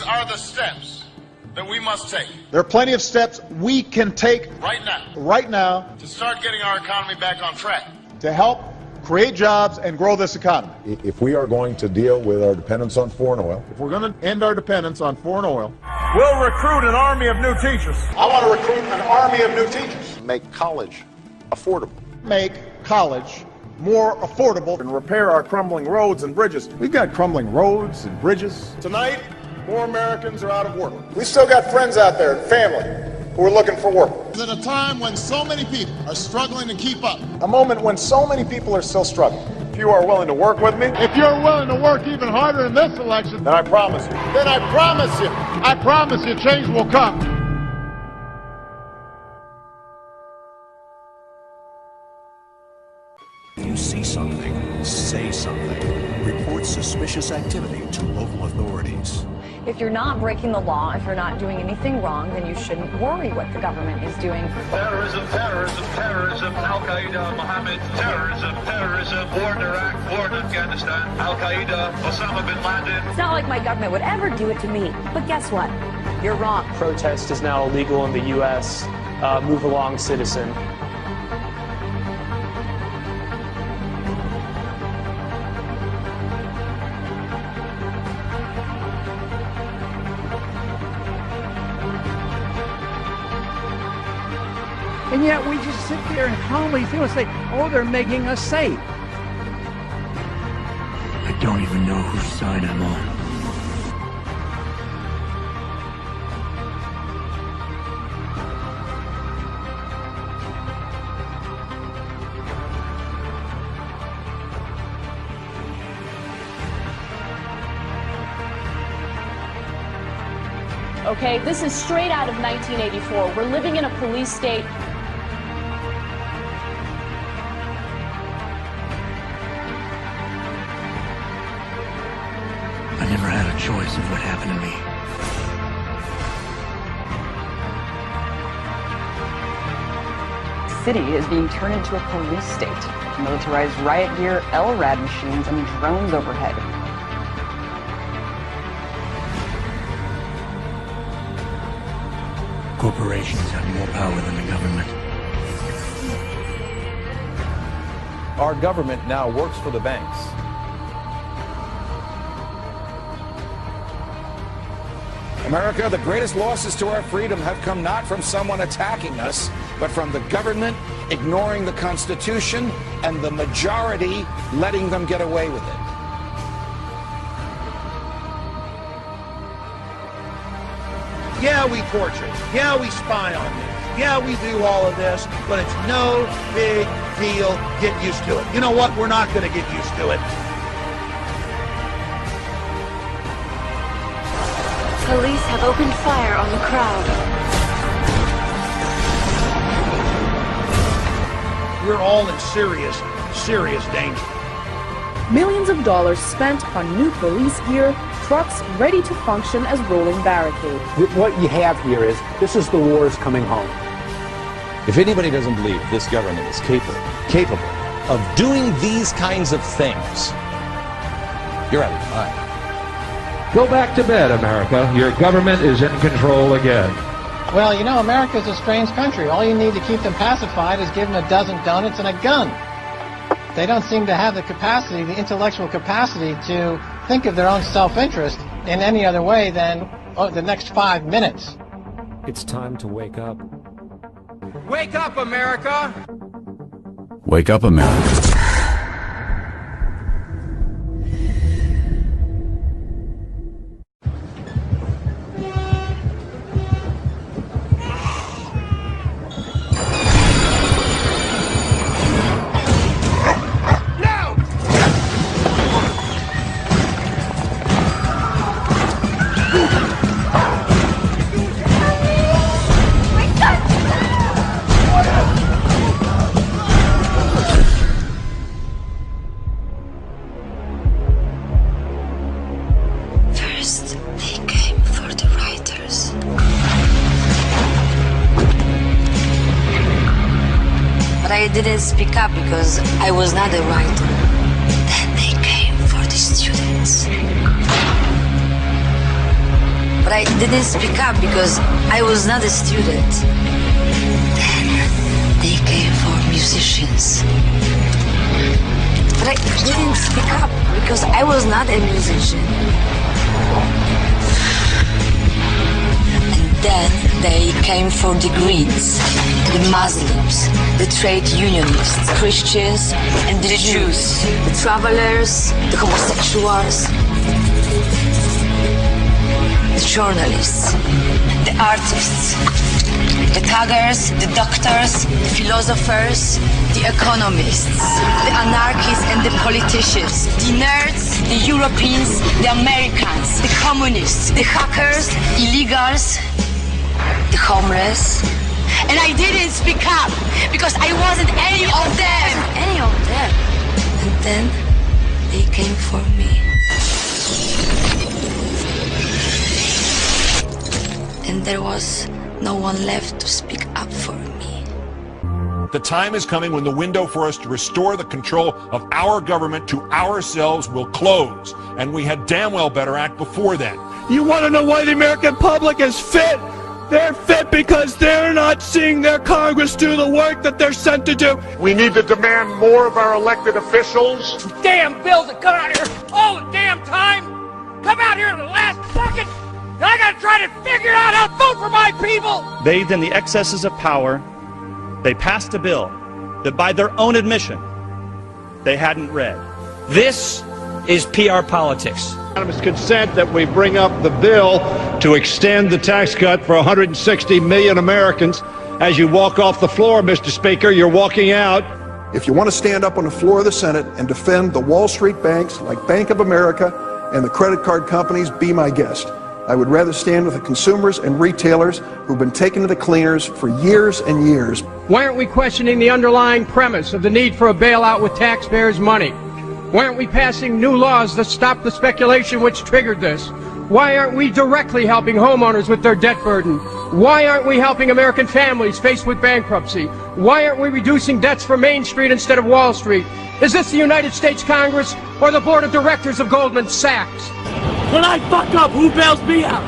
These are the steps that we must take. There are plenty of steps we can take right now to start getting our economy back on track. To help create jobs and grow this economy. If we are going to deal with our dependence on foreign oil, If we're going to end our dependence on foreign oil, We'll recruit an army of new teachers. I want to recruit an army of new teachers. make college affordable. Make college more affordable. And repair our crumbling roads and bridges. We've got crumbling roads and bridges. Tonight, more Americans are out of work. We've still got friends out there and family who are looking for work. At a time when so many people are struggling to keep up. A moment when so many people are still struggling. If you are willing to work with me, If you're willing to work even harder in this election, then I promise you, I promise you change will come. If you see something, say something. Report suspicious activity to local authorities. If you're not breaking the law, if you're not doing anything wrong, then you shouldn't worry what the government is doing. Terrorism, terrorism, terrorism, Al-Qaeda, Mohammed, terrorism, terrorism, war in Iraq, war in Afghanistan, Al-Qaeda, Osama bin Laden. It's not like my government would ever do it to me. But guess what? You're wrong. Protest is now illegal in the U.S. Move along, citizen. And yet we just sit there and calmly feel and say, oh, they're making us safe. I don't even know whose side I'm on. Okay, this is straight out of 1984. We're living in a police state. I never had a choice of what happened to me. The city is being turned into a police state. Militarized riot gear, LRAD machines, and drones overhead. Corporations have more power than the government. Our government now works for the banks. America, the greatest losses to our freedom have come not from someone attacking us, but from the government ignoring the Constitution and the majority letting them get away with it. Yeah, we torture. Yeah, we spy on you. Yeah, we do all of this, but it's no big deal. Get used to it. You know what? We're not going to get used to it. Police have opened fire on the crowd. We're all in serious, serious danger. Millions of dollars spent on new police gear, trucks ready to function as rolling barricades. What you have here is, this is the wars coming home. If anybody doesn't believe this government is capable of doing these kinds of things, you're out of your mind. Go back to bed, America. Your government is in control again. Well, you know, America's a strange country. All you need to keep them pacified is give them a dozen donuts and a gun. They don't seem to have the capacity, the intellectual capacity, to think of their own self-interest in any other way than the next 5 minutes. It's time to wake up. Wake up, America! Wake up, America. I didn't speak up because I was not a writer. Then they came for the students. but I didn't speak up because I was not a student. Then they came for musicians. But I didn't speak up because I was not a musician. And then they came for the Greens, the Muslims, the trade unionists, Christians, and the Jews, the travelers, the homosexuals, the journalists, the artists, the thuggers, the doctors, the philosophers, the economists, the anarchists and the politicians, the nerds, the Europeans, the Americans, the communists, the hackers, illegals, the homeless. And I didn't speak up because I wasn't any of them. Any of them. And then they came for me. And there was no one left to speak up for me. The time is coming when the window for us to restore the control of our government to ourselves will close, and we had damn well better act before then. You want to know why the American public is fit? They're fit because they're not seeing their Congress do the work that they're sent to do. We need to demand more of our elected officials. Damn bills that come out here all the damn time. Come out here in the last second. And I gotta try to figure out how to vote for my people. Bathed in the excesses of power, they passed a bill that by their own admission, they hadn't read. This is PR politics. Unanimous consent that we bring up the bill to extend the tax cut for 160 million Americans. As you walk off the floor, Mr. Speaker, you're walking out. If you want to stand up on the floor of the Senate and defend the Wall Street banks like Bank of America and the credit card companies, be my guest. I would rather stand with the consumers and retailers who've been taken to the cleaners for years and years. Why aren't we questioning the underlying premise of the need for a bailout with taxpayers' money? Why aren't we passing new laws that stop the speculation which triggered this? Why aren't we directly helping homeowners with their debt burden? Why aren't we helping American families faced with bankruptcy? Why aren't we reducing debts for Main Street instead of Wall Street? Is this the United States Congress or the board of directors of Goldman Sachs? When I fuck up, who bails me out?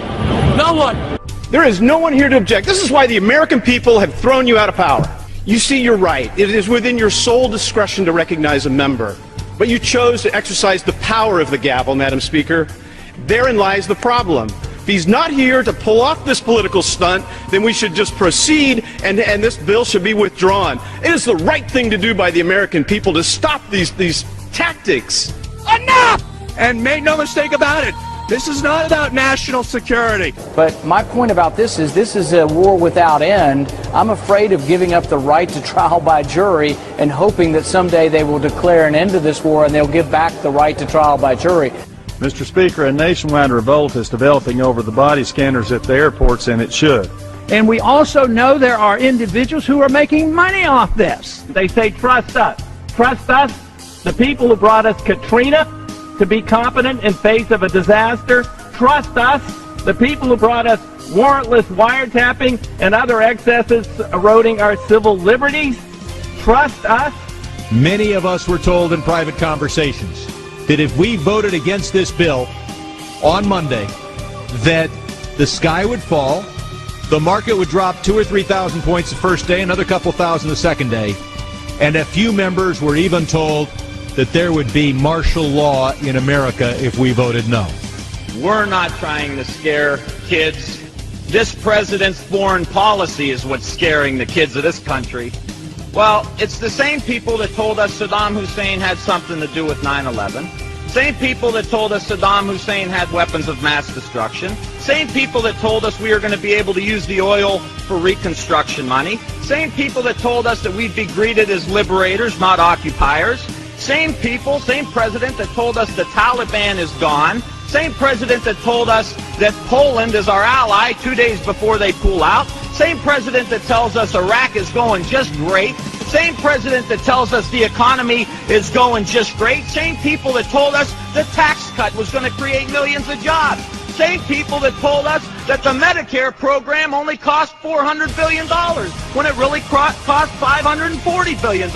No one. There is no one here to object. This is why the American people have thrown you out of power. You see, you're right. It is within your sole discretion to recognize a member. But you chose to exercise the power of the gavel, Madam Speaker. Therein lies the problem. If he's not here to pull off this political stunt, then we should just proceed and this bill should be withdrawn. It is the right thing to do by the American people to stop these tactics. Enough! And make no mistake about it, this is not about national security. But my point about this is a war without end. I'm afraid of giving up the right to trial by jury and hoping that someday they will declare an end to this war and they'll give back the right to trial by jury. Mr. Speaker, a nationwide revolt is developing over the body scanners at the airports, and it should. And we also know there are individuals who are making money off this. They say, trust us. Trust us, the people who brought us Katrina, to be competent in face of a disaster. Trust us, the people who brought us warrantless wiretapping and other excesses eroding our civil liberties. Trust us. Many of us were told in private conversations that if we voted against this bill on Monday, that the sky would fall, the market would drop 2,000 or 3,000 points the first day, another couple thousand the second day, and a few members were even told that there would be martial law in America if we voted no. We're not trying to scare kids. This president's foreign policy is what's scaring the kids of this country. Well, it's the same people that told us Saddam Hussein had something to do with 9/11. Same people that told us Saddam Hussein had weapons of mass destruction. Same people that told us we were going to be able to use the oil for reconstruction money. Same people that told us that we'd be greeted as liberators, not occupiers. Same people, same president that told us the Taliban is gone. Same president that told us that Poland is our ally 2 days before they pull out. Same president that tells us Iraq is going just great. Same president that tells us the economy is going just great. Same people that told us the tax cut was going to create millions of jobs. Same people that told us that the Medicare program only cost $400 billion when it really cost $540 billion.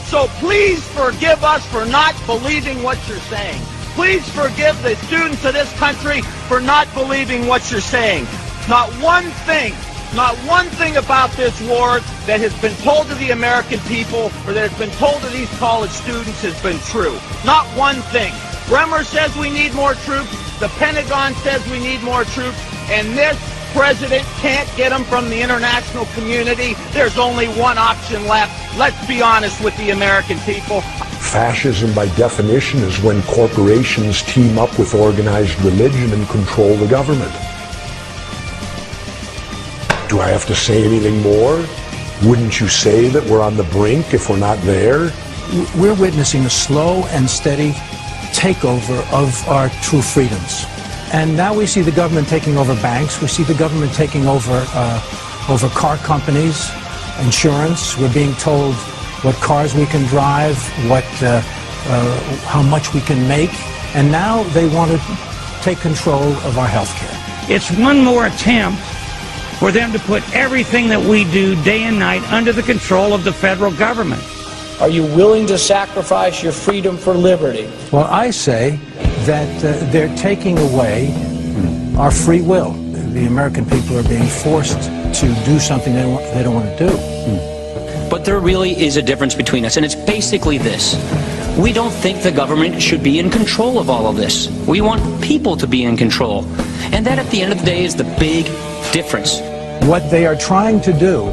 So please forgive us for not believing what you're saying. Please forgive the students of this country for not believing what you're saying. Not one thing about this war that has been told to the American people or that has been told to these college students has been true. Not one thing. Bremer says we need more troops. The Pentagon says we need more troops. And this president can't get them from the international community. There's only one option left. Let's be honest with the American people. Fascism, by definition, is when corporations team up with organized religion and control the government. Do I have to say anything more? Wouldn't you say that we're on the brink if we're not there? We're witnessing a slow and steady takeover of our true freedoms. And now we see the government taking over banks. We see the government taking over car companies, insurance. We're being told what cars we can drive, how much we can make. And now they want to take control of our health care. It's one more attempt for them to put everything that we do day and night under the control of the federal government. Are you willing to sacrifice your freedom for liberty? Well, I say that they're taking away our free will. The American people are being forced to do something they don't want to do. But there really is a difference between us, and it's basically this. We don't think the government should be in control of all of this. We want people to be in control. And that, at the end of the day, is the big difference. What they are trying to do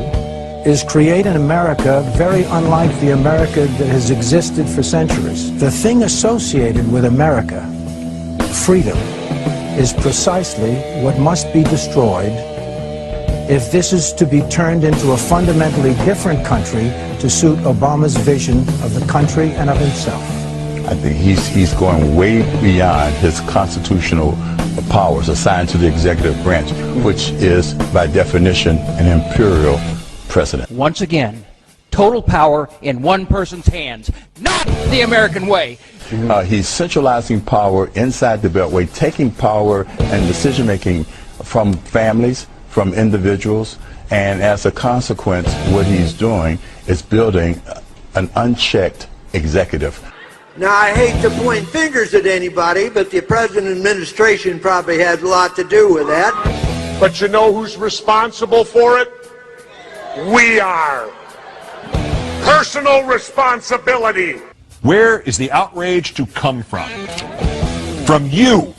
is create an America very unlike the America that has existed for centuries. The thing associated with America, freedom, is precisely what must be destroyed if this is to be turned into a fundamentally different country to suit Obama's vision of the country and of himself. I think he's going way beyond his constitutional powers assigned to the executive branch, which is, by definition, an imperial president. Once again, total power in one person's hands, not the American way. He's centralizing power inside the Beltway, taking power and decision-making from families, from individuals, and as a consequence, what he's doing is building an unchecked executive. Now, I hate to point fingers at anybody, but the President administration probably had a lot to do with that. But you know who's responsible for it? We are. Personal responsibility. Where is the outrage to come from? From you.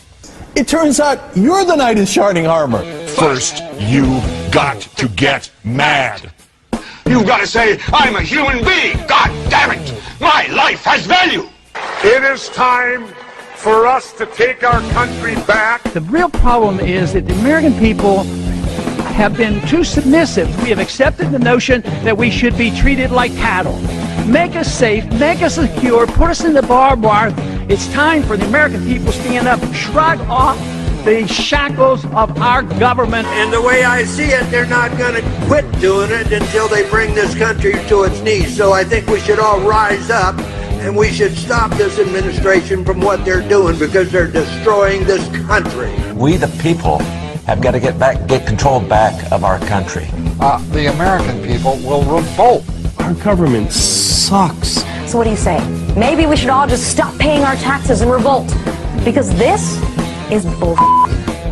It turns out you're the knight in shining armor. First, you got to get mad. You've got to say, I'm a human being. God damn it. My life has value. It is time for us to take our country back. The real problem is that the American people have been too submissive. We have accepted the notion that we should be treated like cattle. Make us safe, make us secure, put us in the barbed wire. It's time for the American people to stand up, shrug off the shackles of our government. And the way I see it, they're not going to quit doing it until they bring this country to its knees. So I think we should all rise up and we should stop this administration from what they're doing because they're destroying this country. We, the people, have got to get control back of our country. The American people will revolt. Our government sucks. So what do you say? Maybe we should all just stop paying our taxes and revolt. Because this is bull.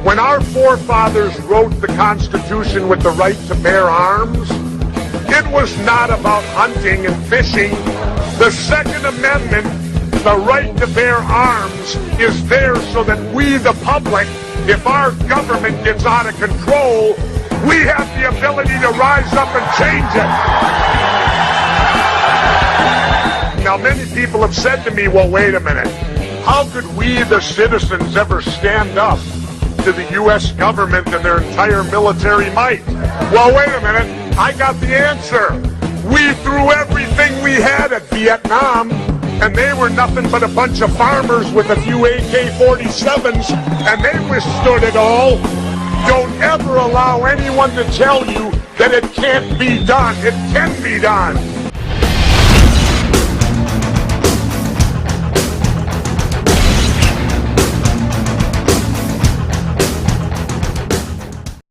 When our forefathers wrote the Constitution with the right to bear arms, it was not about hunting and fishing. The Second Amendment, the right to bear arms, is there so that we, the public, if our government gets out of control, we have the ability to rise up and change it. Now, many people have said to me, well, wait a minute. How could we, the citizens, ever stand up to the U.S. government and their entire military might? Well, wait a minute. I got the answer. We threw everything we had at Vietnam, and they were nothing but a bunch of farmers with a few AK-47s, and they withstood it all. Don't ever allow anyone to tell you that it can't be done. It can be done.